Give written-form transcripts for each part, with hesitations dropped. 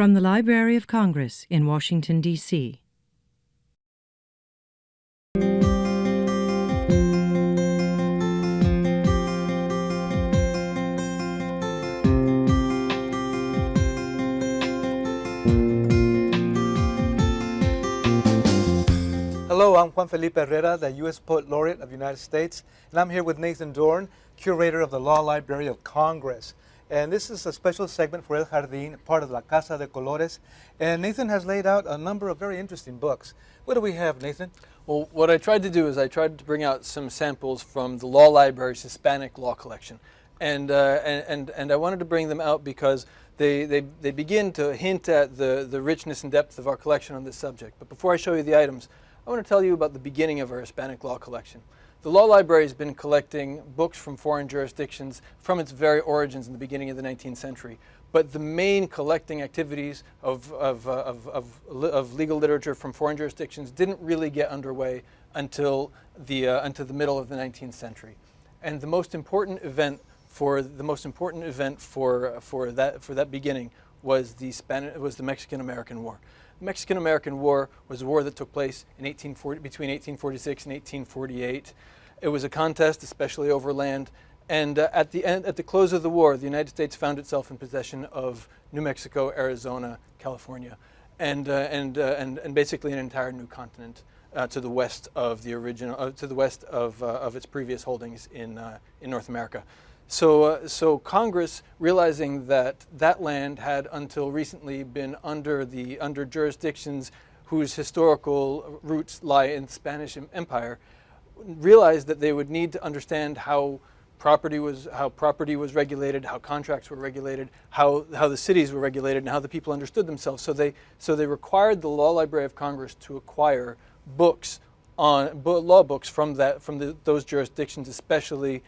From the Library of Congress in Washington, D.C. Hello, I'm Juan Felipe Herrera, the U.S. Poet Laureate of the United States, and I'm here with Nathan Dorn, curator of the Law Library of Congress. And this is a special segment for El Jardín, part of La Casa de Colores. And Nathan has laid out a number of very interesting books. What do we have, Nathan? Well, what I tried to do is I tried to bring out some samples from the Law Library's Hispanic Law Collection. And I wanted to bring them out because they begin to hint at the richness and depth of our collection on this subject. But before I show you the items, I want to tell you about the beginning of our Hispanic Law Collection. The Law Library has been collecting books from foreign jurisdictions from its very origins in the beginning of the 19th century. But the main collecting activities of legal literature from foreign jurisdictions didn't really get underway until the middle of the 19th century. And the most important event for that beginning was the Mexican American War. The Mexican American War was a war that took place in between 1846 and 1848. It was a contest, especially over land. And at the close of the war, the United States found itself in possession of New Mexico, Arizona, California, and basically an entire new continent to the west of the original, to the west of its previous holdings in North America. So Congress, realizing that that land had until recently been under jurisdictions whose historical roots lie in the Spanish Empire, realized that they would need to understand how property was regulated, how contracts were regulated, how the cities were regulated, and how the people understood themselves. So they required the Law Library of Congress to acquire books law books from those jurisdictions, especially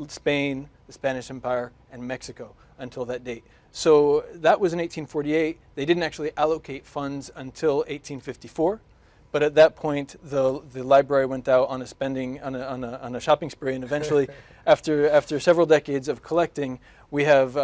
Spain, the Spanish Empire, and Mexico until that date. So that was in 1848. They didn't actually allocate funds until 1854, but at that point the library went out on a shopping spree, and eventually, after several decades of collecting, we have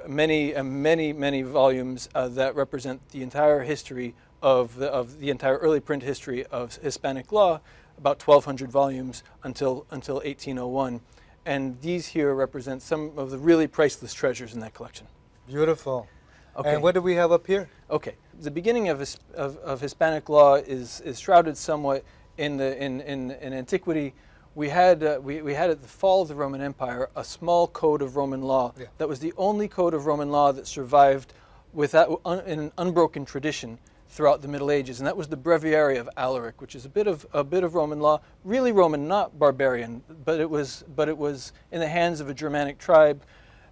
many volumes that represent the entire history of the entire early print history of Hispanic law, about 1,200 volumes until 1801. And these here represent some of the really priceless treasures in that collection. Beautiful. Okay. And what do we have up here? Okay. The beginning of Hispanic law is shrouded somewhat in antiquity. We had at the fall of the Roman Empire a small code of Roman law that was the only code of Roman law that survived in an unbroken tradition throughout the Middle Ages, and that was the Breviary of Alaric, which is a bit of Roman law, really Roman, not barbarian, but it was in the hands of a Germanic tribe,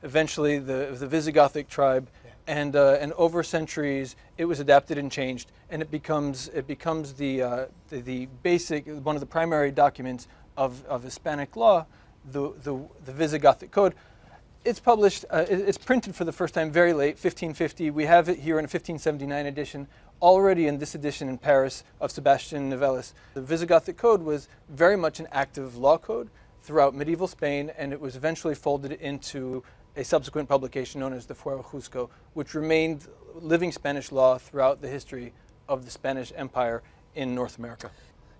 eventually the Visigothic tribe, and over centuries it was adapted and changed, and it becomes the basic, one of the primary documents of Hispanic law, the Visigothic Code. It's published, it's printed for the first time very late, 1550. We have it here in a 1579 edition. Already in this edition in Paris of Sebastian Nivelis. The Visigothic Code was very much an active law code throughout medieval Spain, and it was eventually folded into a subsequent publication known as the Fuero Juzgo, which remained living Spanish law throughout the history of the Spanish Empire in North America.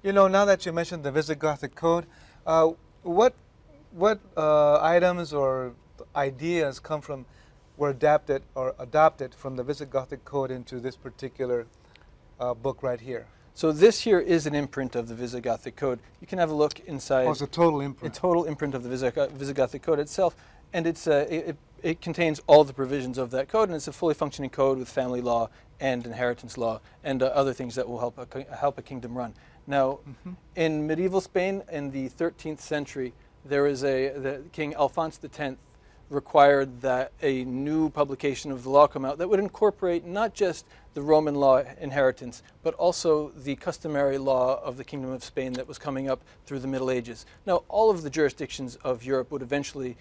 You know, now that you mentioned the Visigothic Code, what items or ideas were adapted from the Visigothic Code into this particular book right here? So this here is an imprint of the Visigothic Code. You can have a look inside. Oh, it's a total imprint. A total imprint of the Visigothic Code itself, and it contains all the provisions of that code, and it's a fully functioning code with family law and inheritance law and other things that will help a kingdom run. Now, in medieval Spain in the 13th century, there is the King Alphonse X required that a new publication of the law come out that would incorporate not just the Roman law inheritance, but also the customary law of the Kingdom of Spain that was coming up through the Middle Ages. Now, all of the jurisdictions of Europe would eventually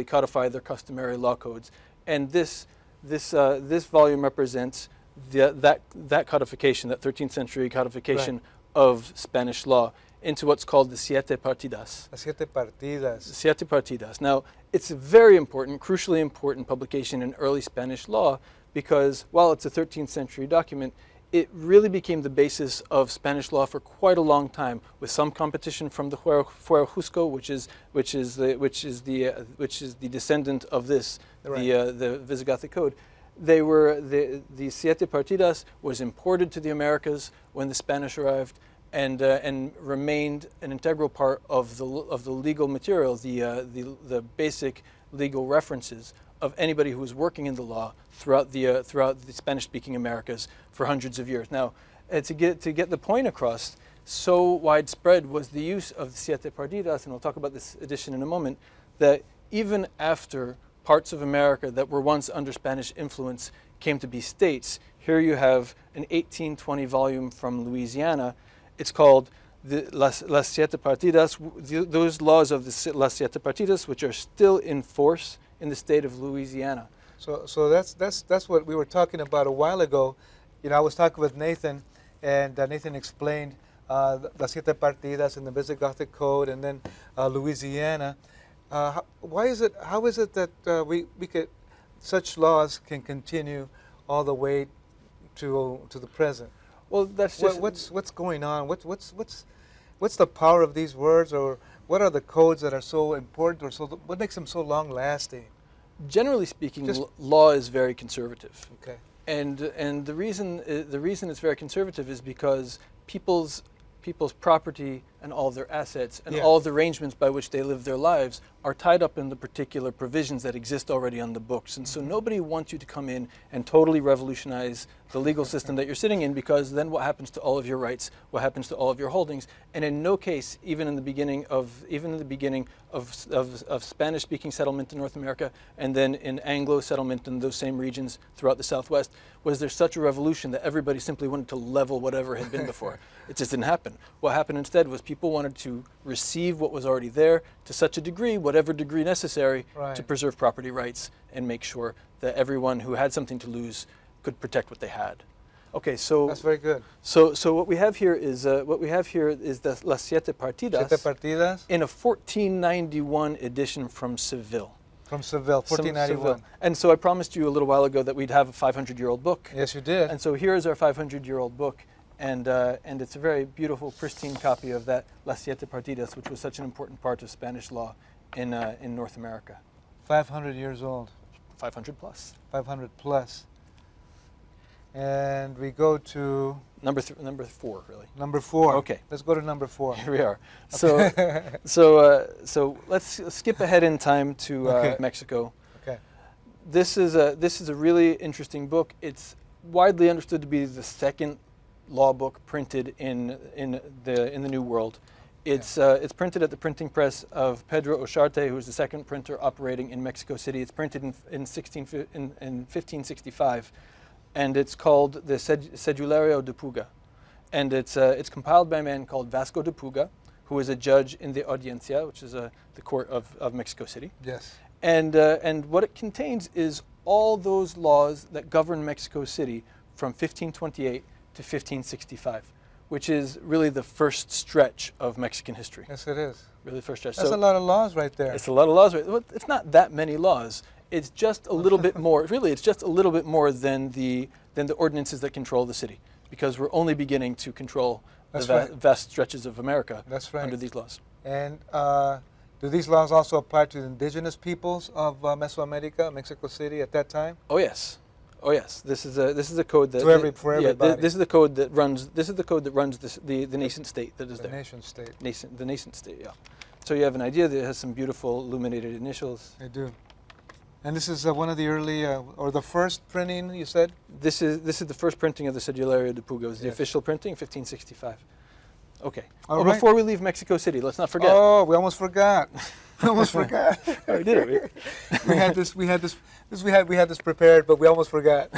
codify their customary law codes, and this volume represents that codification, that 13th century codification of Spanish law. into what's called the Siete Partidas. Las Siete Partidas. Siete Partidas. Now, it's a very important, crucially important publication in early Spanish law because while it's a 13th century document, it really became the basis of Spanish law for quite a long time, with some competition from the Fuero Juzgo, which is the descendant of this, the Visigothic Code. The Siete Partidas was imported to the Americas when the Spanish arrived, and remained an integral part of the legal material, the basic legal references of anybody who was working in the law throughout the Spanish-speaking Americas for hundreds of years. Now, to get the point across, so widespread was the use of the Siete Partidas, and we'll talk about this edition in a moment, that even after parts of America that were once under Spanish influence came to be states, here you have an 1820 volume from Louisiana. It's called Las Siete Partidas, those laws of the Las Siete Partidas, which are still in force in the state of Louisiana. So that's what we were talking about a while ago. You know, I was talking with Nathan, and Nathan explained Las Siete Partidas and the Visigothic Code, and then Louisiana. How is it that we could, such laws can continue all the way to the present? Well, that's just what's going on. What's the power of these words, or what are the codes that are so important, or so what makes them so long lasting? Generally speaking, law is very conservative. Okay. And the reason it's very conservative is because people's property and all their assets and all the arrangements by which they live their lives are tied up in the particular provisions that exist already on the books. And so nobody wants you to come in and totally revolutionize the legal system that you're sitting in, because then what happens to all of your rights, what happens to all of your holdings? And in no case, even in the beginning of Spanish-speaking settlement in North America, and then in Anglo settlement in those same regions throughout the Southwest, was there such a revolution that everybody simply wanted to level whatever had been before. It just didn't happen. What happened instead was people wanted to receive what was already there to such a degree, whatever degree necessary, to preserve property rights and make sure that everyone who had something to lose could protect what they had. Okay, so that's very good. So what we have here is the Las Siete Partidas, Siete Partidas in a 1491 edition from Seville. From Seville, 1491. And so I promised you a little while ago that we'd have a 500-year-old book. Yes, you did. And so here is our 500-year-old book, and it's a very beautiful, pristine copy of that Las Siete Partidas, which was such an important part of Spanish law in North America. 500 years old. 500 plus. 500 plus. And we go to number 4, really. Number 4. Okay. Let's go to number 4. Here we are. So, so let's skip ahead in time to Mexico. Okay. This is a really interesting book. It's widely understood to be the second law book printed in the New World. It's printed at the printing press of Pedro Ocharte, who is the second printer operating in Mexico City. It's printed in 1565. And it's called the Cedulario de Puga. And it's compiled by a man called Vasco de Puga, who is a judge in the Audiencia, which is the court of Mexico City. Yes. And what it contains is all those laws that govern Mexico City from 1528 to 1565, which is really the first stretch of Mexican history. Yes, it is. Really the first stretch. That's a lot of laws right there. It's a lot of laws. Right. Well, it's not that many laws. It's just a little bit more. Really, it's just a little bit more than the ordinances that control the city, because we're only beginning to control vast stretches of America under these laws. And do these laws also apply to the indigenous peoples of Mesoamerica, Mexico City at that time? Oh yes, oh yes. This is a code that for everybody. This is the code that runs. This is the code that runs the nascent state that is there. The nation state. The nascent state. Yeah. So you have an idea that it has some beautiful illuminated initials. They do. And this is one of the early, or the first printing, you said? This is the first printing of the Cedulario de Puga. It was the official printing, 1565. Okay. Before we leave Mexico City, let's not forget. Oh, we almost forgot. We almost forgot. Oh, we did it. We had this prepared, but we almost forgot.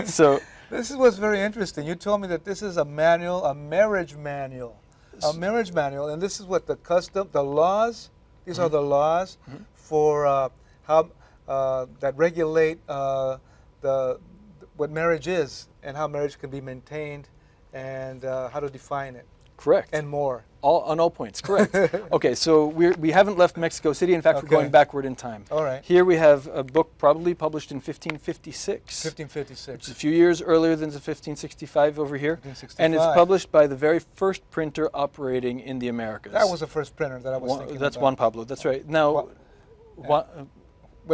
So this was very interesting. You told me that this is a manual, a marriage manual, and this is what the laws. These are the laws for how that regulate what marriage is and how marriage can be maintained and how to define it. Correct. And more. On all points, correct. Okay, so we haven't left Mexico City. In fact, we're going backward in time. All right. Here we have a book probably published in 1556. 1556. Which is a few years earlier than the 1565 over here. 1565. And it's published by the very first printer operating in the Americas. That was the first printer that I was thinking That's about. Juan Pablo, that's right. Now, what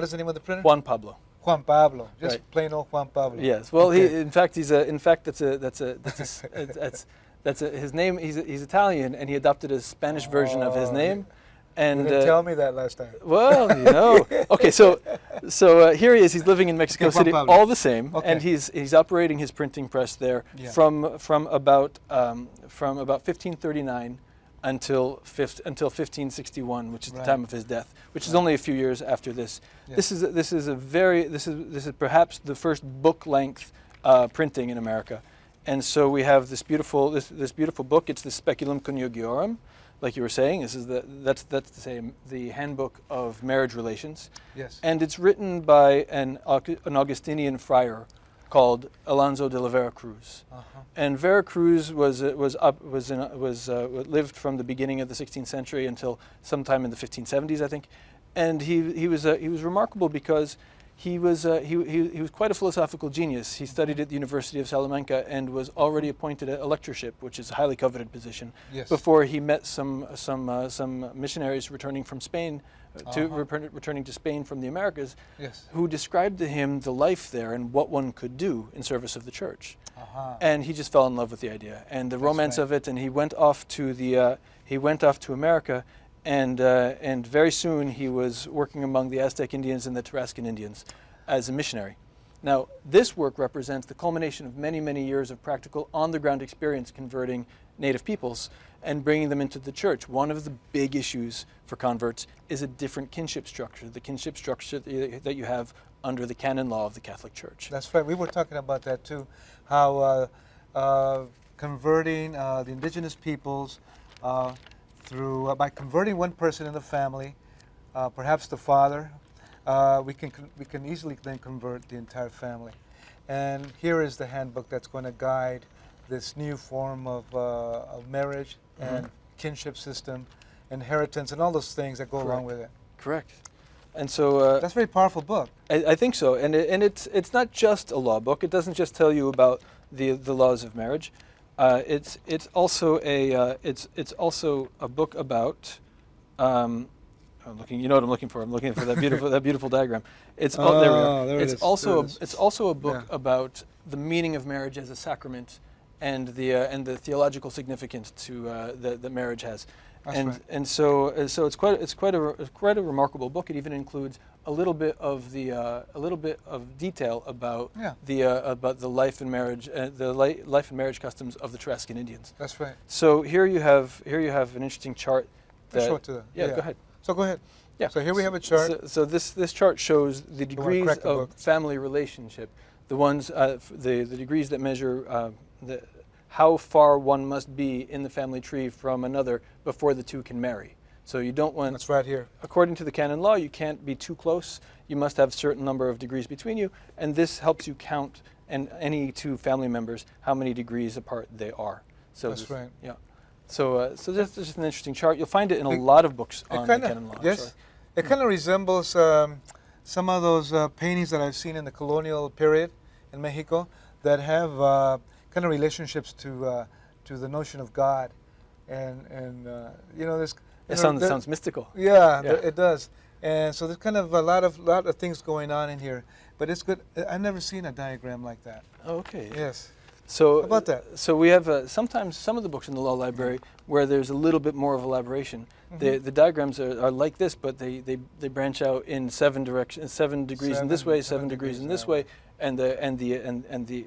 is the name of the printer? Juan Pablo. Juan Pablo, just Right. plain old Juan Pablo. Yes. Well, Okay. his name. He's Italian, and he adopted a Spanish version of his name. And You didn't tell me that last time. well, you know. Okay, so here he is. He's living in Mexico Okay, Juan City, Pablo. all the same, Okay. and he's operating his printing press there Yeah. from about 1539 until 1561, which is the Right. time of his death, which is only a few years after this. Yeah. This is perhaps the first book-length printing in America, and so we have this beautiful book. It's the Speculum Conjugiorum, like you were saying. This is that's to say the Handbook of Marriage Relations, Yes. and it's written by an Augustinian friar called Alonso de la Vera Cruz. And Vera Cruz lived from the beginning of the 16th century until sometime in the 1570s, I think. And he was remarkable because he was quite a philosophical genius. He studied at the University of Salamanca and was already appointed a lectureship, which is a highly coveted position, Yes. before he met some missionaries returning from Spain, returning to Spain from the Americas, Yes. who described to him the life there and what one could do in service of the church. And he just fell in love with the idea and the romance right. of it. And he went off to America, and very soon he was working among the Aztec Indians and the Tarascan Indians as a missionary. Now, this work represents the culmination of many, many years of practical on-the-ground experience converting native peoples and bringing them into the church. One of the big issues for converts is a different kinship structure, the kinship structure that you have under the canon law of the Catholic Church. That's right. We were talking about that too, how converting the indigenous peoples by converting one person in the family, perhaps the father, we can easily then convert the entire family. And here is the handbook that's going to guide this new form of marriage and kinship system, inheritance, and all those things that go along with it. Correct. And so That's a very powerful book. I think so, and it's not just a law book. It doesn't just tell you about the laws of marriage. It's also a book about. I'm looking. You know what I'm looking for. I'm looking for that beautiful diagram. There we are. There it is. It's also a book about the meaning of marriage as a sacrament, and the theological significance to that marriage has. So it's quite a remarkable book. It even includes a little bit of detail about the life and marriage life and marriage customs of the Tarascan Indians. That's right. So here you have an interesting chart. Show it to them. Yeah, go ahead. So go ahead. Yeah. So here we have a chart. So this chart shows the degrees crack the of book? family relationship, the ones the degrees that measure how far one must be in the family tree from another before the two can marry. So you don't want. That's right here. According to the canon law, you can't be too close. You must have a certain number of degrees between you, and this helps you count any two family members how many degrees apart they are. So That's right. Yeah. So this is just an interesting chart. You'll find it in a lot of books on the canon law. Yes. Sorry. It kind of resembles some of those paintings that I've seen in the colonial period in Mexico that have kind of relationships to the notion of God, and this. It sounds mystical. Yeah, it does. And so there's kind of a lot of things going on in here, but it's good. I've never seen a diagram like that. Okay. Yes. So How about that? So we have sometimes some of the books in the law library where there's a little bit more of elaboration. The diagrams are like this, but they branch out in 7 directions, 7 degrees in this way, 7 degrees in this way, and the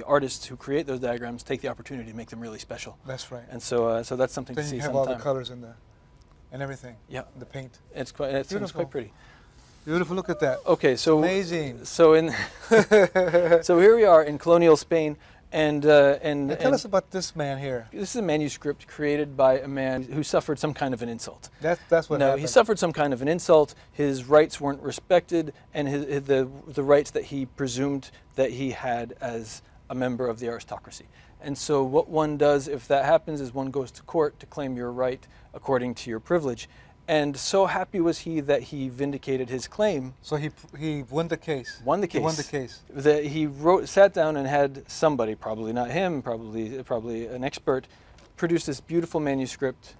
artists who create those diagrams take the opportunity to make them really special. That's right. And so that's something Then to see you have sometime. all the colors and everything. Yeah. The paint. It's Beautiful. quite pretty. Beautiful. Look at that. Okay, so Amazing. So so here we are in colonial Spain, and tell us about this man here. This is a manuscript created by a man who suffered some kind of an insult. That's what happened. He suffered some kind of an insult. His rights weren't respected, and the rights that he presumed that he had as a member of the aristocracy. And so what one does if that happens is one goes to court to claim your right according to your privilege. And so happy was he that he vindicated his claim. So he won the case. Won the case. He won the case. That he sat down and had somebody, probably not him, probably an expert, produce this beautiful manuscript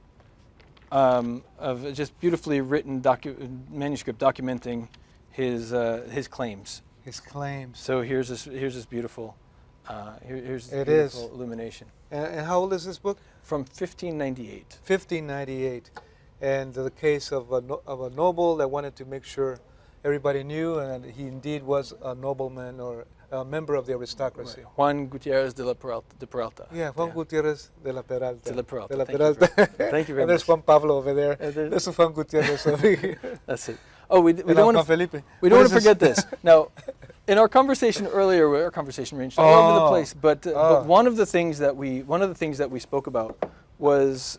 of just beautifully written manuscript documenting his claims. His claims. So here's this beautiful here's this It beautiful is. illumination. And how old is this book? From 1598. 1598. And the case of a noble that wanted to make sure everybody knew, and he indeed was a nobleman or a member of the aristocracy. Right. Juan Gutierrez de Peralta. Yeah, Juan Gutierrez de la Peralta. De la Peralta. De la Thank Peralta. you Thank you very And there's much. Juan Pablo over there. there's- There's a Juan Gutierrez over here. That's it. Oh, we And don't Juan want to Felipe. we What don't want is to forget this. Now, in our conversation earlier, our conversation ranged all over the place. But one of the things that we spoke about was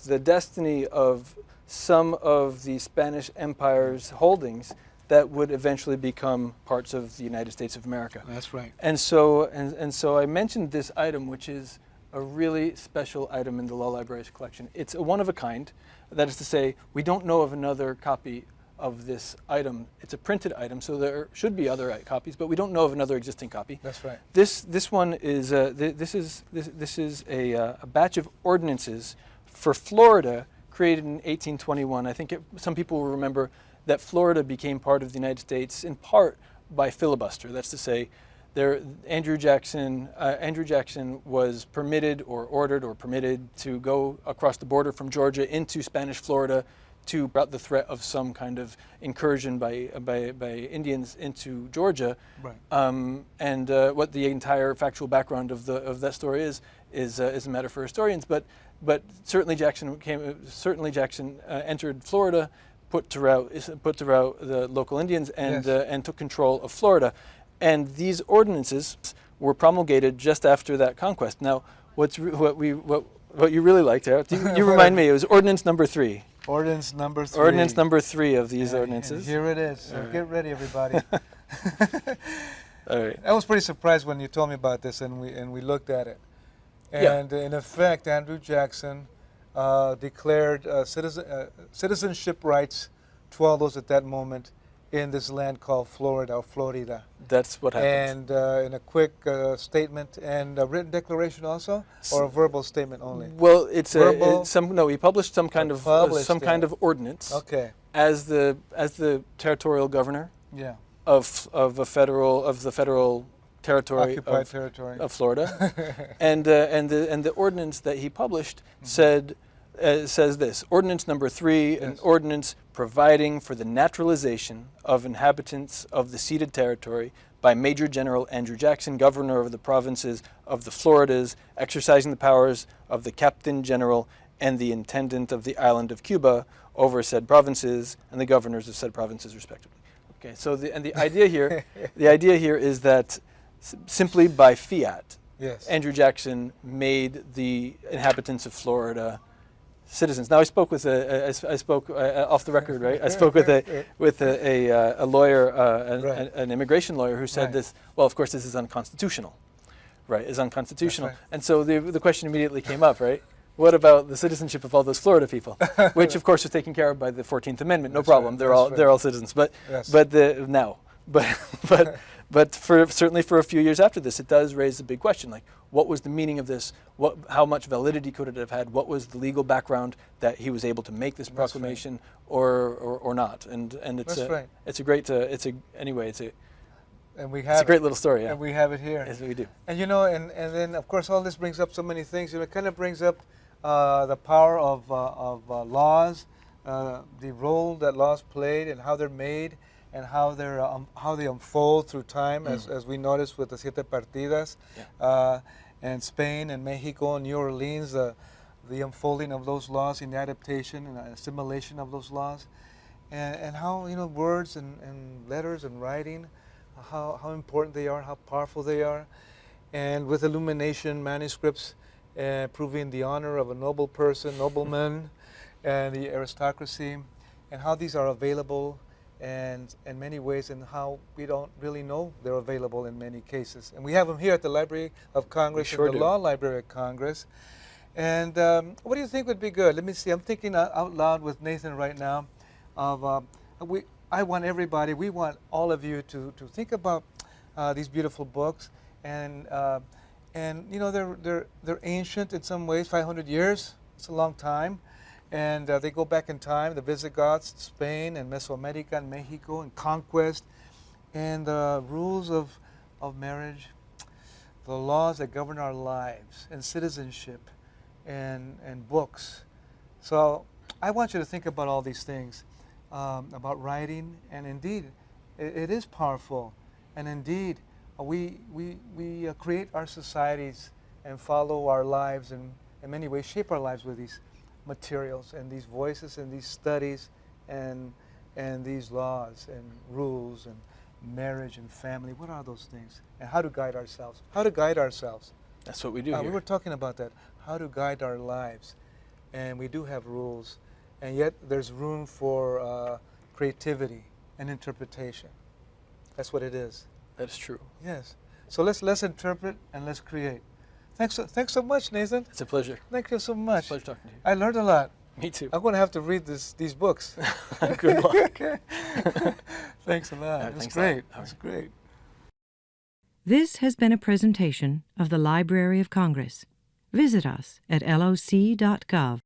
the destiny of some of the Spanish Empire's holdings that would eventually become parts of the United States of America. That's right. And so I mentioned this item, which is a really special item in the Law Library's collection. It's a one of a kind. That is to say, we don't know of another copy of this item. It's a printed item, so there should be other copies, but we don't know of another existing copy. That's right. This one is this is a batch of ordinances for Florida created in 1821. I think some people will remember that Florida became part of the United States in part by filibuster. That's to say, Andrew Jackson was permitted or ordered or permitted to go across the border from Georgia into Spanish Florida to rout the threat of some kind of incursion by Indians into Georgia. Right. And what the entire factual background of that story is a matter for historians. But certainly Jackson entered Florida, put to rout the local Indians, and Yes. and took control of Florida. And these ordinances were promulgated just after that conquest. Now, what you really liked, you remind me, it was Ordinance Number 3. Ordinance number 3. Ordinance Number 3 of these And ordinances. here it is. So get ready, everybody. All right. I was pretty surprised when you told me about this, and we looked at it. Yeah. And in effect, Andrew Jackson declared citizenship rights to all those at that moment in this land called Florida or Florida. That's what happened. And in a quick statement and a written declaration also, or a verbal statement only? Well, it's Verbal? he published some kind of kind of ordinance Okay. as the territorial governor Yeah. of the federal territory Occupied of territory. of Florida, and the ordinance that he published says this: Ordinance Number 3, an Yes. ordinance providing for the naturalization of inhabitants of the ceded territory by Major General Andrew Jackson, Governor of the provinces of the Floridas, exercising the powers of the Captain General and the Intendant of the island of Cuba over said provinces and the governors of said provinces, respectively. Okay, so the idea here is that simply by fiat, Yes. Andrew Jackson made the inhabitants of Florida citizens. Now I spoke off the record, right? I spoke with a lawyer, Right. an immigration lawyer, who said Right. this. Well, of course, this is unconstitutional, right? Is unconstitutional, That's right. And so the question immediately came up, right? What about the citizenship of all those Florida people, which of course was taken care of by the 14th Amendment? No That's problem. right. They're all citizens. But Yes. But certainly for a few years after this, it does raise the big question: like, what was the meaning of this? How much validity could it have had? What was the legal background that he was able to make this proclamation, or not? And it's That's right. it's a great anyway. It's a great little story. Yeah, And we have it here. yes, we do. And and then of course all this brings up so many things. It kind of brings up the power of laws, the role that laws played, and how they're made, and how they unfold through time, as we noticed with the Siete Partidas, and Spain and Mexico and New Orleans, the unfolding of those laws and the adaptation and assimilation of those laws, and how words and letters and writing, how important they are, how powerful they are, and with illumination manuscripts proving the honor of a noble person, nobleman, and the aristocracy, and how these are available and in many ways, and how we don't really know they're available in many cases. And we have them here at the Library of Congress, sure at the do. Law Library of Congress. And what do you think would be good? Let me see. I'm thinking out loud with Nathan right now. I want everybody, we want all of you to think about these beautiful books, and you know, they're ancient in some ways. 500 years, it's a long time, and they go back in time. The Visigoths, Spain, and Mesoamerica, and Mexico, and conquest, and the rules of marriage, the laws that govern our lives, and citizenship, and books. So I want you to think about all these things, about writing, and indeed, it is powerful, and indeed, we create our societies and follow our lives, and in many ways shape our lives with these materials and these voices and these studies and these laws and rules and marriage and family. What are those things? And how to guide ourselves. How to guide ourselves. That's what we do here. We were talking about that. How to guide our lives. And we do have rules. And yet there's room for creativity and interpretation. That's what it is. That is true. Yes. So let's interpret and let's create. Thanks so much, Nathan. It's a pleasure. Thank you so much. It's a pleasure talking to you. I learned a lot. Me too. I'm going to have to read these books. Good luck. Thanks a lot. Right, That's great. That's That's great. This has been a presentation of the Library of Congress. Visit us at loc.gov.